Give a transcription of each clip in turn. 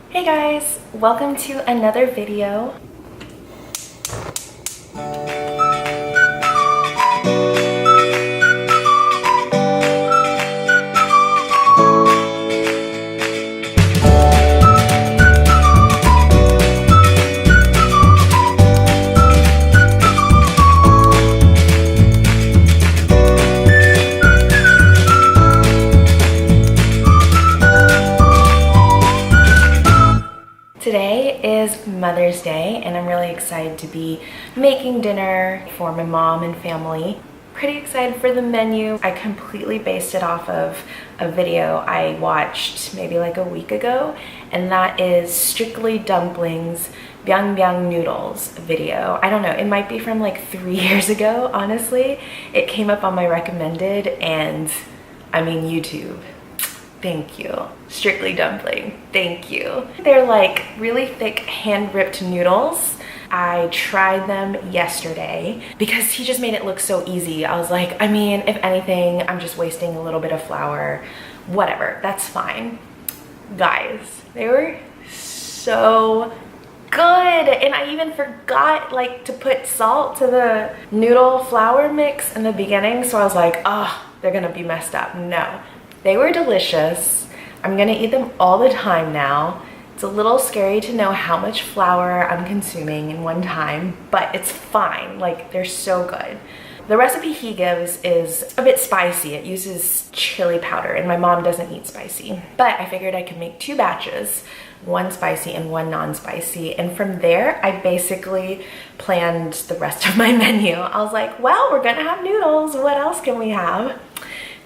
Hey guys, welcome to another video. Today is Mother's Day and I'm really excited to be making dinner for my mom and family. Pretty excited for the menu. I completely based it off of a video I watched maybe like a week ago, and that is Strictly Dumplings BIANG BIANG Noodles video. I don't know, it might be from like 3 years ago, honestly. It came up on my recommended and I mean YouTube. Thank you. Strictly Dumpling, thank you. They're like really thick hand-ripped noodles. I tried them yesterday because he just made it look so easy. I was like, I mean, if anything, I'm just wasting a little bit of flour. Whatever, that's fine. Guys, they were so good. And I even forgot like to put salt to the noodle flour mix in the beginning. So I was like, oh, they're gonna be messed up. No. They were delicious. I'm gonna eat them all the time now. It's a little scary to know how much flour I'm consuming in one time, but it's fine. Like, they're so good. The recipe he gives is a bit spicy. It uses chili powder, and my mom doesn't eat spicy. But I figured I could make 2 batches, one spicy and one non-spicy. And from there, I basically planned the rest of my menu. I was like, well, we're gonna have noodles. What else can we have?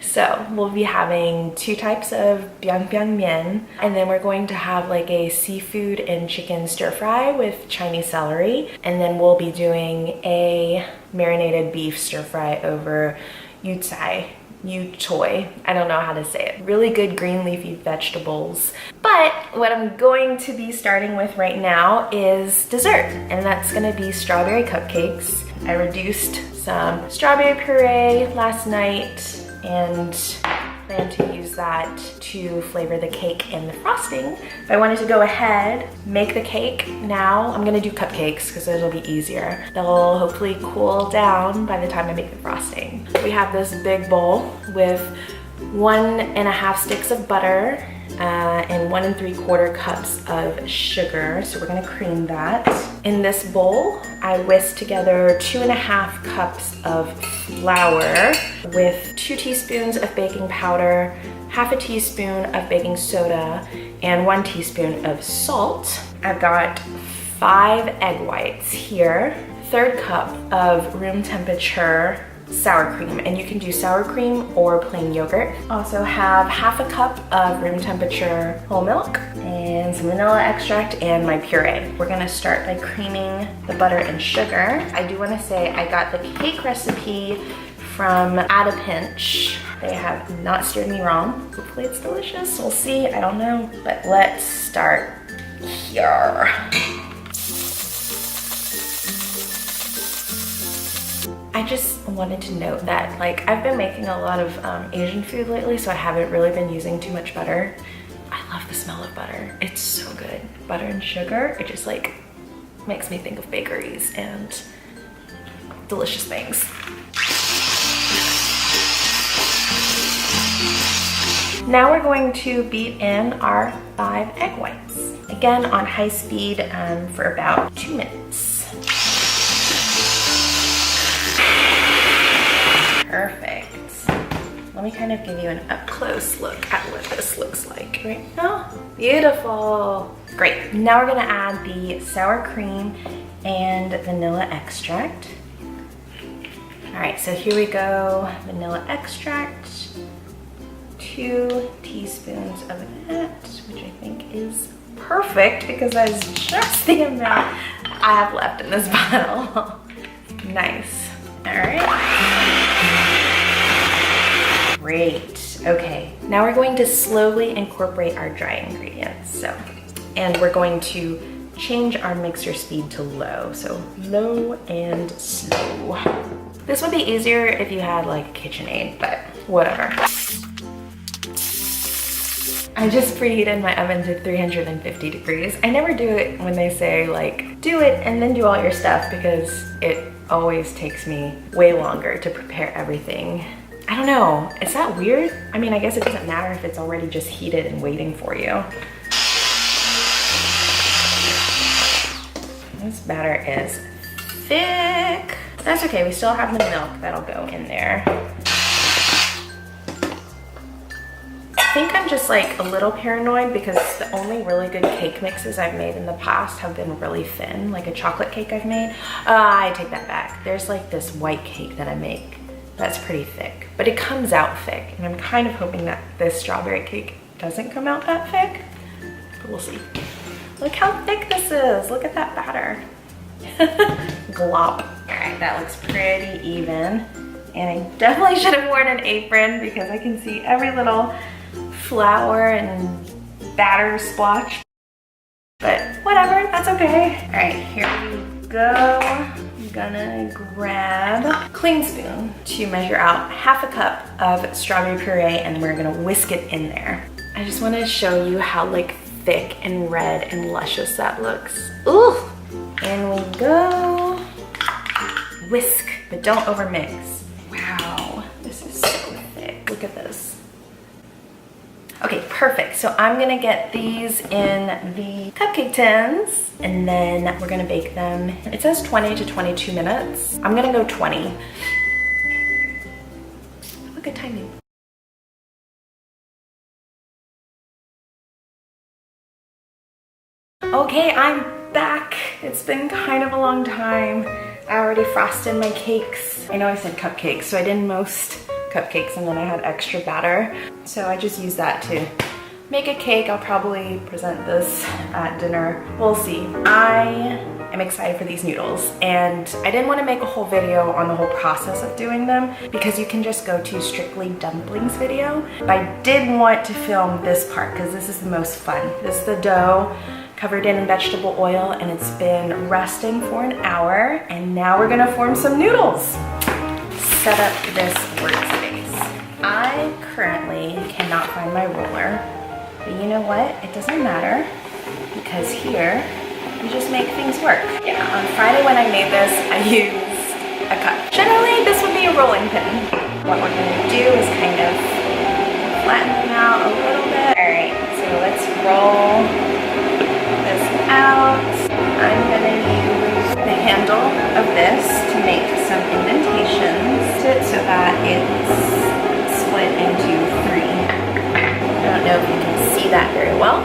So we'll be having 2 types of biang biang mian, and then we're going to have like a seafood and chicken stir fry with Chinese celery, and then we'll be doing a marinated beef stir fry over yu choy. I don't know how to say it. Really good green leafy vegetables. But what I'm going to be starting with right now is dessert, and that's gonna be strawberry cupcakes. I reduced some strawberry puree last night and plan to use that to flavor the cake and the frosting. But I wanted to go ahead, make the cake now. I'm gonna do cupcakes because it'll be easier. They'll hopefully cool down by the time I make the frosting. We have this big bowl with 1.5 sticks of butter and 1 3/4 cups of sugar. So we're gonna cream that. In this bowl, I whisked together 2.5 cups of flour with 2 teaspoons of baking powder, 1/2 teaspoon of baking soda, and 1 teaspoon of salt. I've got 5 egg whites here, 1/3 cup of room temperature sour cream, and you can do sour cream or plain yogurt. Also have 1/2 cup of room temperature whole milk and some vanilla extract and my puree. We're gonna start by creaming the butter and sugar. I do want to say I got the cake recipe from At a Pinch. They have not steered me wrong. Hopefully it's delicious. We'll see, I don't know, but let's start here. I just wanted to note that like I've been making a lot of Asian food lately, so I haven't really been using too much butter. I love the smell of butter. It's so good. Butter and sugar, it just like makes me think of bakeries and delicious things. Now we're going to beat in our 5 egg whites. Again, on high speed for about 2 minutes. Perfect. Let me kind of give you an up close look at what this looks like right now. Beautiful. Great. Now we're gonna add the sour cream and vanilla extract. All right, so here we go. Vanilla extract, 2 teaspoons of that, which I think is perfect because that's just the amount I have left in this bottle. Nice. All right. Great. Okay, now we're going to slowly incorporate our dry ingredients. And we're going to change our mixer speed to low. So low and slow. This would be easier if you had like KitchenAid, but whatever. I just preheated my oven to 350 degrees. I never do it when they say like, do it and then do all your stuff, because it always takes me way longer to prepare everything. I don't know, is that weird? I mean, I guess it doesn't matter if it's already just heated and waiting for you. This batter is thick. That's okay, we still have the milk that'll go in there. I think I'm just like a little paranoid because the only really good cake mixes I've made in the past have been really thin, like a chocolate cake I've made. I take that back. There's like this white cake that I make that's pretty thick, but it comes out thick, and I'm kind of hoping that this strawberry cake doesn't come out that thick, but we'll see. Look how thick this is. Look at that batter. Glop. All right, that looks pretty even. And I definitely should have worn an apron because I can see every little flour and batter splotch. But whatever, that's okay. All right, here we go. I'm gonna grab a clean spoon to measure out half a cup of strawberry puree, and we're gonna whisk it in there. I just wanna show you how like thick and red and luscious that looks. Ooh! In we go. Whisk, but don't overmix. Wow, this is so thick. Look at this. Okay, perfect. So I'm gonna get these in the cupcake tins, and then we're gonna bake them. It says 20 to 22 minutes. I'm gonna go 20. Look at timing. Okay, I'm back. It's been kind of a long time. I already frosted my cakes. I know I said cupcakes, so I did most cupcakes and then I had extra batter. So I just used that to make a cake. I'll probably present this at dinner. We'll see. I am excited for these noodles, and I didn't want to make a whole video on the whole process of doing them because you can just go to Strictly Dumplings video. But I did want to film this part because this is the most fun. This is the dough covered in vegetable oil, and it's been resting for an hour, and now we're gonna form some noodles. Set up this workspace. I currently cannot find my ruler, but you know what? It doesn't matter, because here, we just make things work. Yeah, on Friday when I made this, I used a cup. Generally, this would be a rolling pin. What we're gonna do is kind of flatten them out a little bit. All right, so let's roll this out. I'm gonna use the handle of this to make some indentations so that it's split into 3. I don't know if you can see that very well.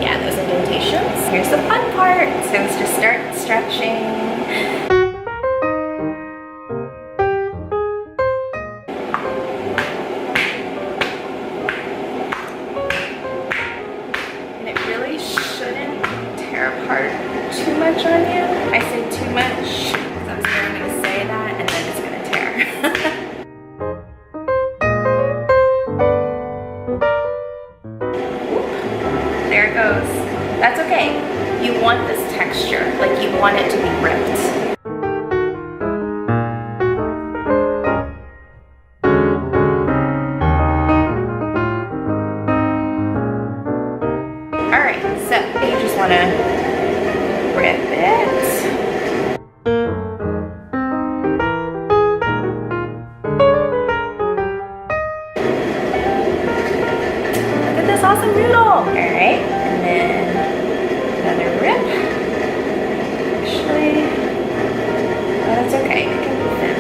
Yeah, those indentations. Here's the fun part. So it's just start stretching. Apart too much on you. I say too much because I'm scared I'm going to say that and then it's going to tear. There it goes. That's okay. You want this texture, like you want it to be ripped. Alright, so you just want to rip it. Look at this awesome noodle. Alright, and then another rip. Actually, oh, that's okay. It can be thin.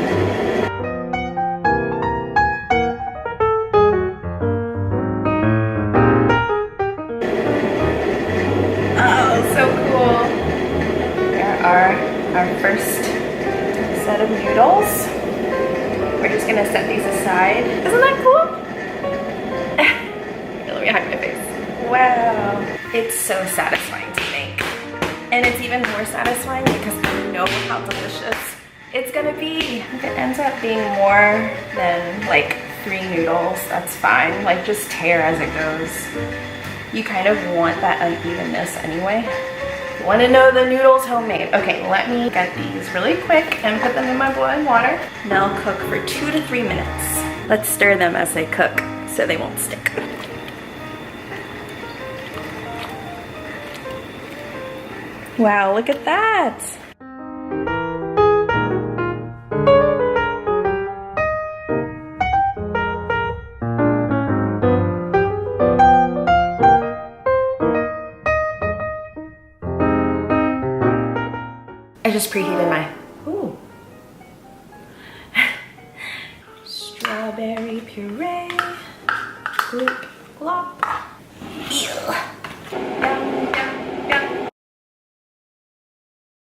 Our first set of noodles. We're just gonna set these aside. Isn't that cool? Let me hide my face. Wow. It's so satisfying to make. And it's even more satisfying because I know how delicious it's gonna be. If it ends up being more than like 3 noodles, that's fine. Like just tear as it goes. You kind of want that unevenness anyway. Want to know the noodles homemade? Okay, let me get these really quick and put them in my boiling water. They'll cook for 2 to 3 minutes. Let's stir them as they cook so they won't stick. Wow, look at that. I just preheated my, ooh. Strawberry puree, gloop, glop.